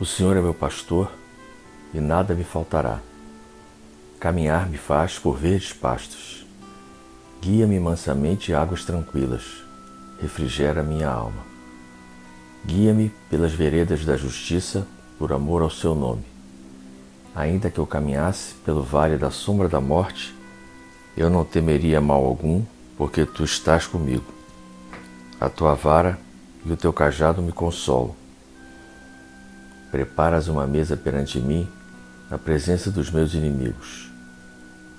O Senhor é meu pastor e nada me faltará. Caminhar me faz por verdes pastos. Guia-me mansamente a águas tranquilas. Refrigera minha alma. Guia-me pelas veredas da justiça, por amor ao seu nome. Ainda que eu caminhasse pelo vale da sombra da morte, eu não temeria mal algum, porque tu estás comigo. A tua vara e o teu cajado me consolam. Preparas uma mesa perante mim, na presença dos meus inimigos.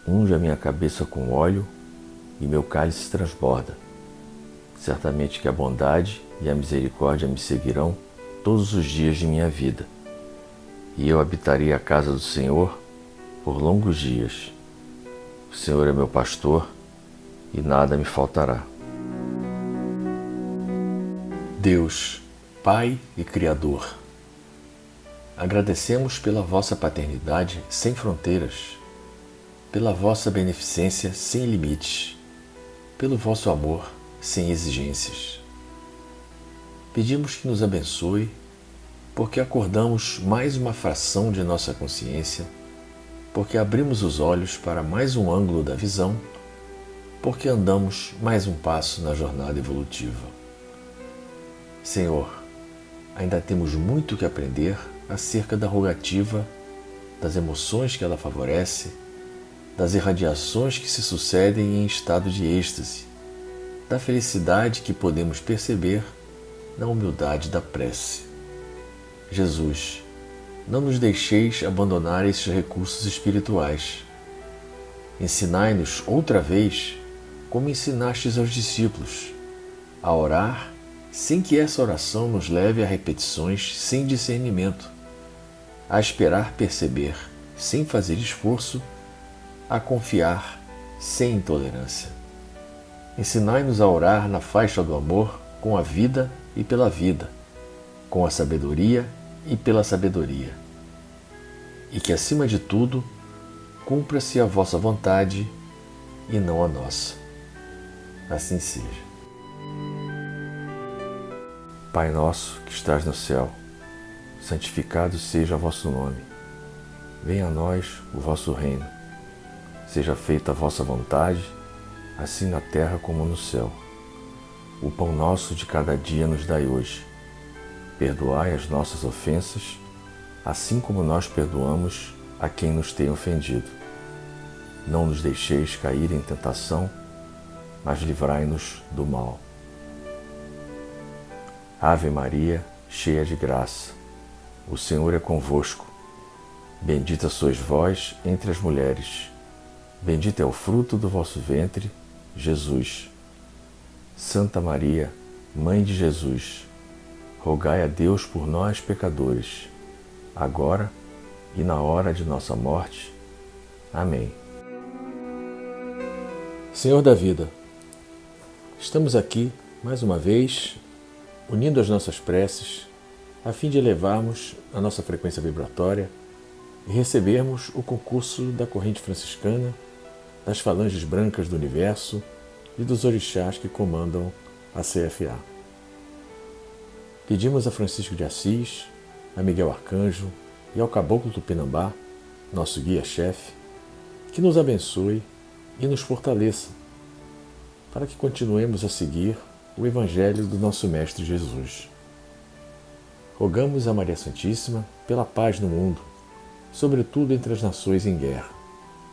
Unge a minha cabeça com óleo e meu cálice transborda. Certamente que a bondade e a misericórdia me seguirão todos os dias de minha vida, e eu habitarei a casa do Senhor por longos dias. O Senhor é meu pastor e nada me faltará. Deus, Pai e Criador, agradecemos pela vossa paternidade sem fronteiras, pela vossa beneficência sem limites, pelo vosso amor sem exigências. Pedimos que nos abençoe, porque acordamos mais uma fração de nossa consciência, porque abrimos os olhos para mais um ângulo da visão, porque andamos mais um passo na jornada evolutiva. Senhor, ainda temos muito que aprender acerca da rogativa, das emoções que ela favorece, das irradiações que se sucedem em estado de êxtase, da felicidade que podemos perceber na humildade da prece. Jesus, não nos deixeis abandonar esses recursos espirituais. Ensinai-nos outra vez como ensinastes aos discípulos, a orar sem que essa oração nos leve a repetições sem discernimento, a esperar perceber sem fazer esforço, a confiar sem intolerância. Ensinai-nos a orar na faixa do amor com a vida e pela vida, com a sabedoria e pela sabedoria. E que, acima de tudo, cumpra-se a vossa vontade e não a nossa. Assim seja. Pai nosso que estás no céu, santificado seja o vosso nome. Venha a nós o vosso reino. Seja feita a vossa vontade, assim na terra como no céu. O pão nosso de cada dia nos dai hoje. Perdoai as nossas ofensas, assim como nós perdoamos a quem nos tem ofendido. Não nos deixeis cair em tentação, mas livrai-nos do mal. Ave Maria, cheia de graça, o Senhor é convosco. Bendita sois vós entre as mulheres. Bendito é o fruto do vosso ventre, Jesus. Santa Maria, Mãe de Jesus, rogai a Deus por nós, pecadores, agora e na hora de nossa morte. Amém. Senhor da vida, estamos aqui, mais uma vez, unindo as nossas preces, a fim de elevarmos a nossa frequência vibratória e recebermos o concurso da corrente franciscana, das falanges brancas do universo e dos orixás que comandam a CFA. Pedimos a Francisco de Assis, a Miguel Arcanjo e ao Caboclo Tupinambá, nosso guia-chefe, que nos abençoe e nos fortaleça, para que continuemos a seguir o Evangelho do nosso Mestre Jesus. Rogamos a Maria Santíssima pela paz no mundo, sobretudo entre as nações em guerra,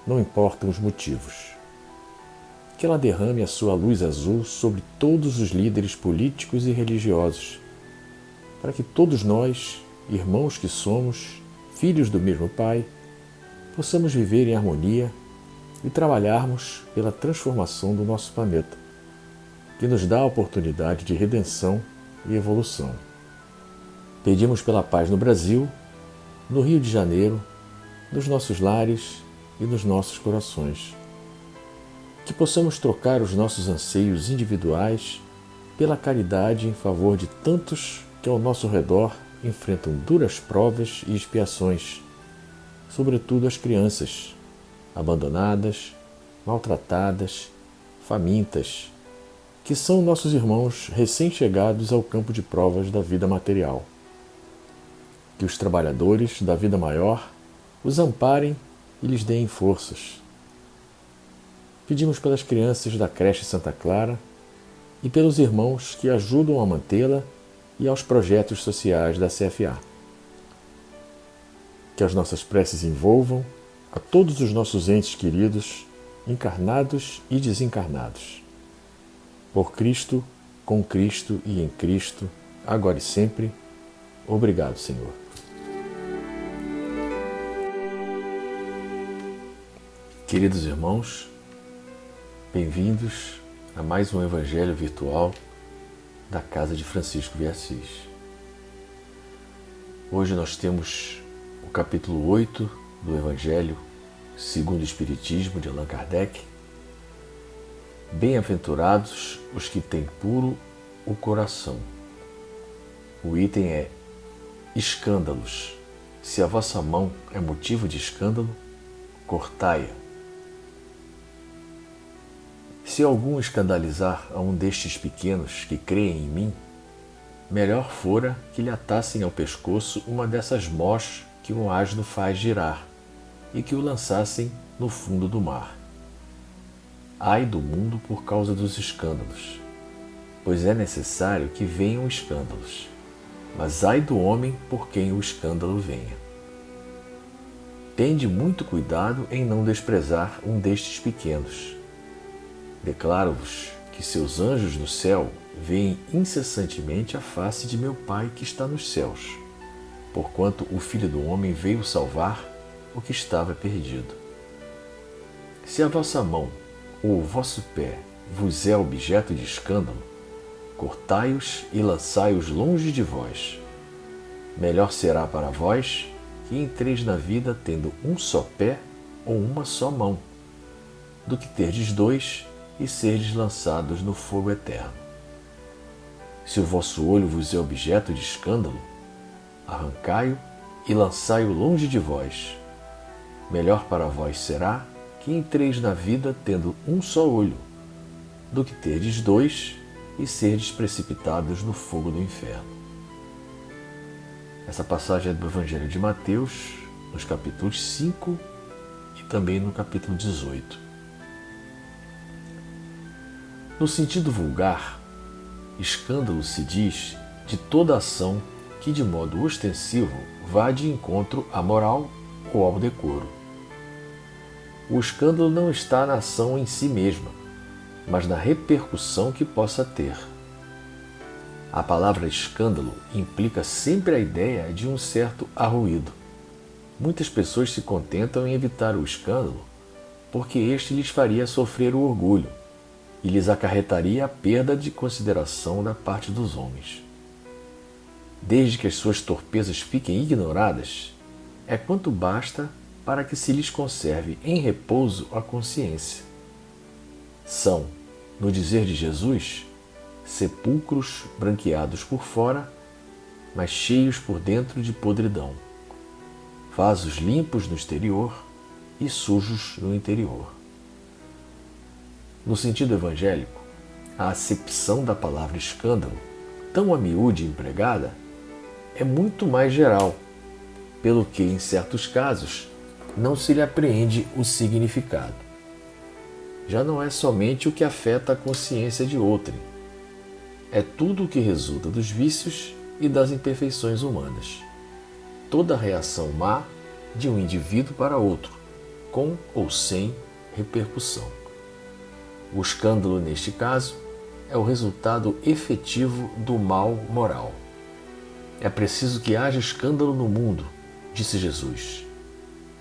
não importam os motivos. Que ela derrame a sua luz azul sobre todos os líderes políticos e religiosos, para que todos nós, irmãos que somos, filhos do mesmo Pai, possamos viver em harmonia e trabalharmos pela transformação do nosso planeta, que nos dá a oportunidade de redenção e evolução. Pedimos pela paz no Brasil, no Rio de Janeiro, nos nossos lares e nos nossos corações. Que possamos trocar os nossos anseios individuais pela caridade em favor de tantos que ao nosso redor enfrentam duras provas e expiações, sobretudo as crianças, abandonadas, maltratadas, famintas, que são nossos irmãos recém-chegados ao campo de provas da vida material. que os trabalhadores da vida maior os amparem e lhes deem forças. Pedimos pelas crianças da creche Santa Clara e pelos irmãos que ajudam a mantê-la e aos projetos sociais da CFA. Que as nossas preces envolvam a todos os nossos entes queridos, encarnados e desencarnados. Por Cristo, com Cristo e em Cristo, agora e sempre. Obrigado, Senhor. Queridos irmãos, bem-vindos a mais um Evangelho virtual da Casa de Francisco de Assis. Hoje nós temos o capítulo 8 do Evangelho segundo o Espiritismo de Allan Kardec. Bem-aventurados os que têm puro o coração. O item é escândalos. Se a vossa mão é motivo de escândalo, cortai-a. Se algum escandalizar a um destes pequenos que creem em mim, melhor fora que lhe atassem ao pescoço uma dessas mós que um asno faz girar e que o lançassem no fundo do mar. Ai do mundo por causa dos escândalos, pois é necessário que venham escândalos, mas ai do homem por quem o escândalo venha. Tende muito cuidado em não desprezar um destes pequenos. Declaro-vos que seus anjos no céu veem incessantemente a face de meu Pai que está nos céus, porquanto o Filho do Homem veio salvar o que estava perdido. Se a vossa mão ou o vosso pé vos é objeto de escândalo, cortai-os e lançai-os longe de vós. Melhor será para vós que entreis na vida tendo um só pé ou uma só mão, do que terdes dois e serdes lançados no fogo eterno. Se o vosso olho vos é objeto de escândalo, arrancai-o e lançai-o longe de vós. Melhor para vós será que entreis na vida tendo um só olho, do que terdes dois e serdes precipitados no fogo do inferno. Essa passagem é do Evangelho de Mateus, nos capítulos 5 e também no capítulo 18. No sentido vulgar, escândalo se diz de toda ação que de modo ostensivo vá de encontro à moral ou ao decoro. O escândalo não está na ação em si mesma, mas na repercussão que possa ter. A palavra escândalo implica sempre a ideia de um certo arruído. Muitas pessoas se contentam em evitar o escândalo porque este lhes faria sofrer o orgulho e lhes acarretaria a perda de consideração da parte dos homens. Desde que as suas torpezas fiquem ignoradas, é quanto basta para que se lhes conserve em repouso a consciência. São, no dizer de Jesus, sepulcros branqueados por fora, mas cheios por dentro de podridão, vasos limpos no exterior e sujos no interior. No sentido evangélico, a acepção da palavra escândalo, tão a miúde empregada, é muito mais geral, pelo que, em certos casos, não se lhe apreende o significado. Já não é somente o que afeta a consciência de outrem, é tudo o que resulta dos vícios e das imperfeições humanas. Toda reação má de um indivíduo para outro, com ou sem repercussão. O escândalo, neste caso, é o resultado efetivo do mal moral. É preciso que haja escândalo no mundo, disse Jesus,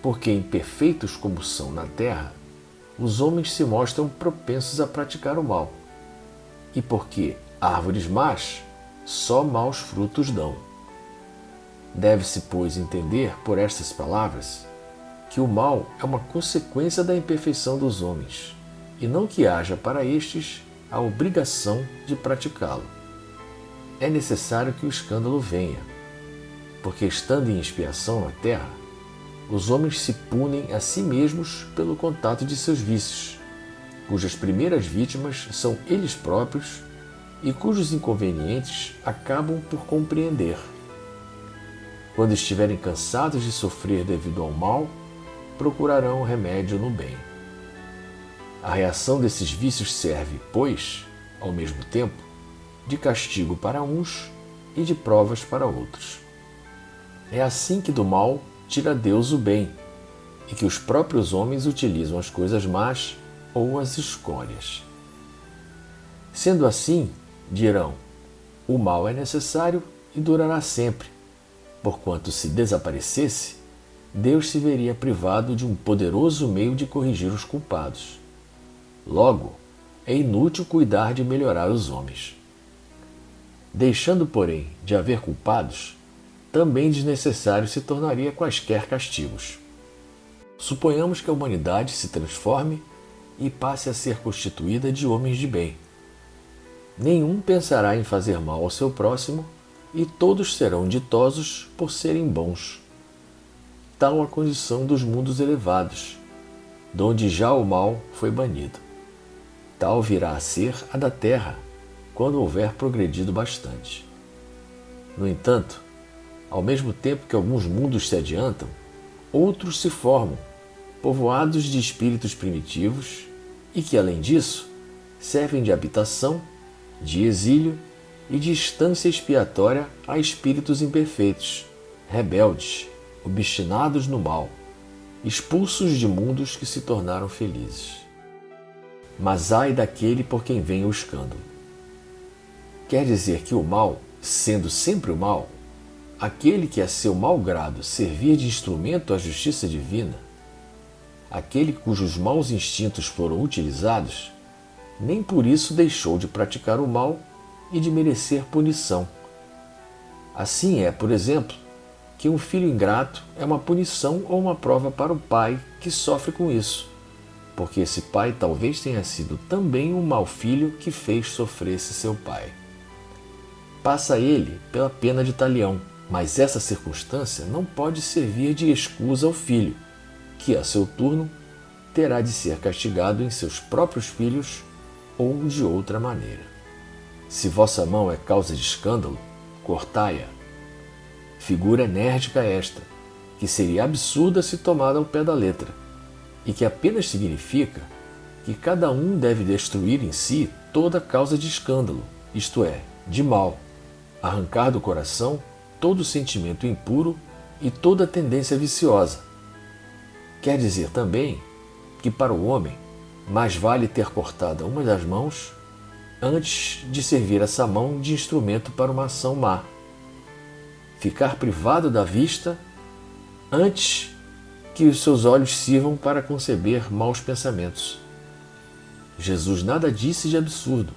porque imperfeitos como são na terra, os homens se mostram propensos a praticar o mal, e porque árvores más só maus frutos dão. Deve-se, pois, entender por estas palavras que o mal é uma consequência da imperfeição dos homens, e não que haja para estes a obrigação de praticá-lo. É necessário que o escândalo venha, porque estando em expiação na terra, os homens se punem a si mesmos pelo contato de seus vícios, cujas primeiras vítimas são eles próprios e cujos inconvenientes acabam por compreender. quando estiverem cansados de sofrer devido ao mal, procurarão remédio no bem. A reação desses vícios serve, pois, ao mesmo tempo, de castigo para uns e de provas para outros. É assim que do mal tira Deus o bem, e que os próprios homens utilizam as coisas más ou as escórias. Sendo assim, dirão, o mal é necessário e durará sempre, porquanto se desaparecesse, Deus se veria privado de um poderoso meio de corrigir os culpados. Logo, é inútil cuidar de melhorar os homens. Deixando, porém, de haver culpados, também desnecessário se tornaria quaisquer castigos. Suponhamos que a humanidade se transforme e passe a ser constituída de homens de bem. Nenhum pensará em fazer mal ao seu próximo e todos serão ditosos por serem bons. Tal a condição dos mundos elevados, donde já o mal foi banido. Tal virá a ser a da terra, quando houver progredido bastante. No entanto, ao mesmo tempo que alguns mundos se adiantam, outros se formam, povoados de espíritos primitivos e que, além disso, servem de habitação, de exílio e de instância expiatória a espíritos imperfeitos, rebeldes, obstinados no mal, expulsos de mundos que se tornaram felizes. Mas ai daquele por quem vem o escândalo. Quer dizer que o mal, sendo sempre o mal, aquele que a seu mau grado servir de instrumento à justiça divina, aquele cujos maus instintos foram utilizados, nem por isso deixou de praticar o mal e de merecer punição. Assim é, por exemplo, que um filho ingrato é uma punição ou uma prova para o pai que sofre com isso, porque esse pai talvez tenha sido também um mau filho que fez sofrer-se seu pai. Passa ele pela pena de talião, mas essa circunstância não pode servir de escusa ao filho, que, a seu turno, terá de ser castigado em seus próprios filhos ou de outra maneira. Se vossa mão é causa de escândalo, cortai-a. Figura enérgica esta, que seria absurda se tomada ao pé da letra, e que apenas significa que cada um deve destruir em si toda causa de escândalo, isto é, de mal, arrancar do coração todo sentimento impuro e toda tendência viciosa. Quer dizer também que para o homem mais vale ter cortada uma das mãos antes de servir essa mão de instrumento para uma ação má. Ficar privado da vista antes que os seus olhos sirvam para conceber maus pensamentos. Jesus nada disse de absurdo,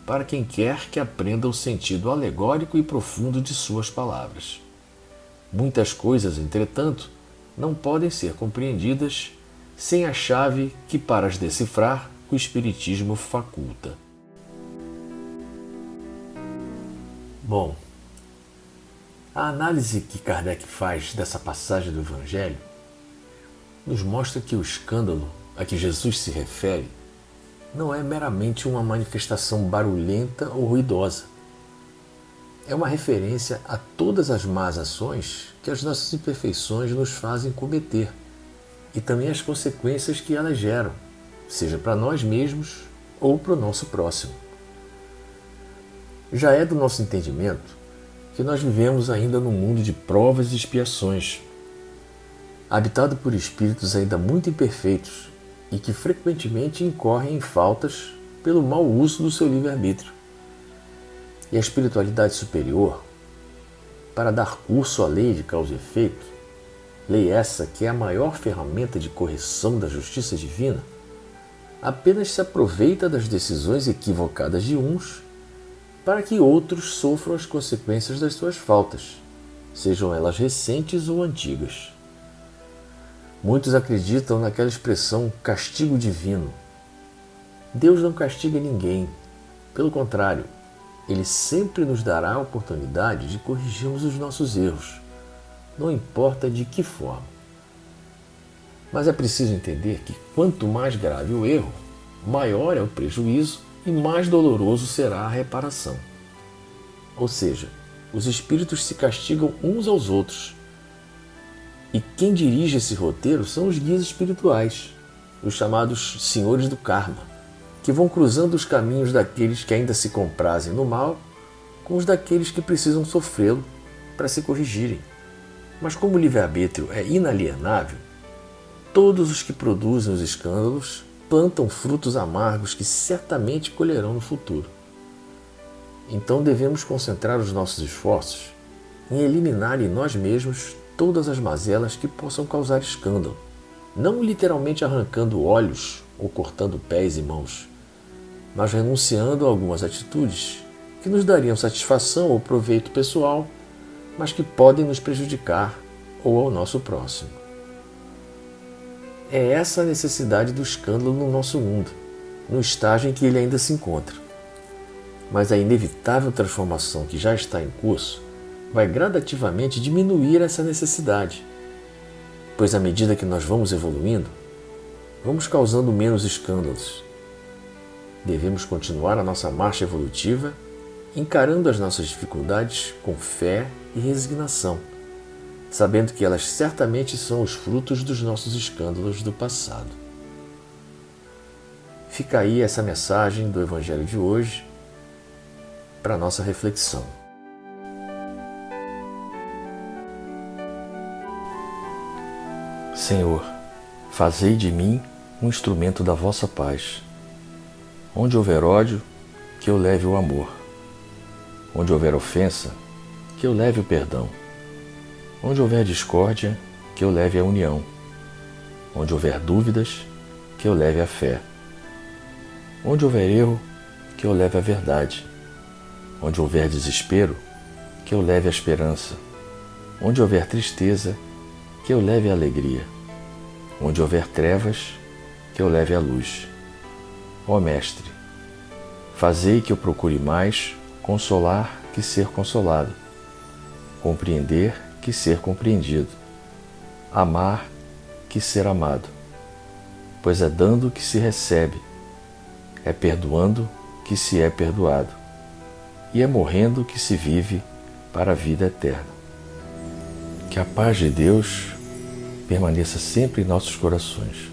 para quem quer que aprenda o sentido alegórico e profundo de suas palavras. Muitas coisas, entretanto, não podem ser compreendidas sem a chave que, para as decifrar, o Espiritismo faculta. Bom, a análise que Kardec faz dessa passagem do Evangelho nos mostra que o escândalo a que Jesus se refere não é meramente uma manifestação barulhenta ou ruidosa. É uma referência a todas as más ações que as nossas imperfeições nos fazem cometer e também as consequências que elas geram, seja para nós mesmos ou para o nosso próximo. Já é do nosso entendimento que nós vivemos ainda num mundo de provas e expiações, habitado por espíritos ainda muito imperfeitos e que frequentemente incorrem em faltas pelo mau uso do seu livre-arbítrio. E a espiritualidade superior, para dar curso à lei de causa e efeito, lei essa que é a maior ferramenta de correção da justiça divina, apenas se aproveita das decisões equivocadas de uns para que outros sofram as consequências das suas faltas, sejam elas recentes ou antigas. Muitos acreditam naquela expressão castigo divino. Deus não castiga ninguém. Pelo contrário, Ele sempre nos dará a oportunidade de corrigirmos os nossos erros, não importa de que forma. Mas é preciso entender que quanto mais grave o erro, maior é o prejuízo e mais doloroso será a reparação. Ou seja, os espíritos se castigam uns aos outros, E quem dirige esse roteiro são os guias espirituais, os chamados senhores do karma, que vão cruzando os caminhos daqueles que ainda se comprazem no mal com os daqueles que precisam sofrê-lo para se corrigirem. Mas como o livre-arbítrio é inalienável, todos os que produzem os escândalos plantam frutos amargos que certamente colherão no futuro. Então devemos concentrar os nossos esforços em eliminar em nós mesmos todas as mazelas que possam causar escândalo, não literalmente arrancando olhos ou cortando pés e mãos, mas renunciando a algumas atitudes que nos dariam satisfação ou proveito pessoal, mas que podem nos prejudicar ou ao nosso próximo. É essa a necessidade do escândalo no nosso mundo, no estágio em que ele ainda se encontra. Mas a inevitável transformação que já está em curso vai gradativamente diminuir essa necessidade, pois à medida que nós vamos evoluindo, vamos causando menos escândalos. Devemos continuar a nossa marcha evolutiva, encarando as nossas dificuldades com fé e resignação, sabendo que elas certamente são os frutos dos nossos escândalos do passado. Fica aí essa mensagem do Evangelho de hoje para a nossa reflexão. Senhor, fazei de mim um instrumento da vossa paz. Onde houver ódio, que eu leve o amor. Onde houver ofensa, que eu leve o perdão. Onde houver discórdia, que eu leve a união. Onde houver dúvidas, que eu leve a fé. Onde houver erro, que eu leve a verdade. Onde houver desespero, que eu leve a esperança. Onde houver tristeza, que eu leve a alegria. Onde houver trevas, que eu leve a luz. Ó Mestre, fazei que eu procure mais consolar que ser consolado, compreender que ser compreendido, amar que ser amado, pois é dando que se recebe, é perdoando que se é perdoado, e é morrendo que se vive para a vida eterna. Que a paz de Deus permaneça sempre em nossos corações.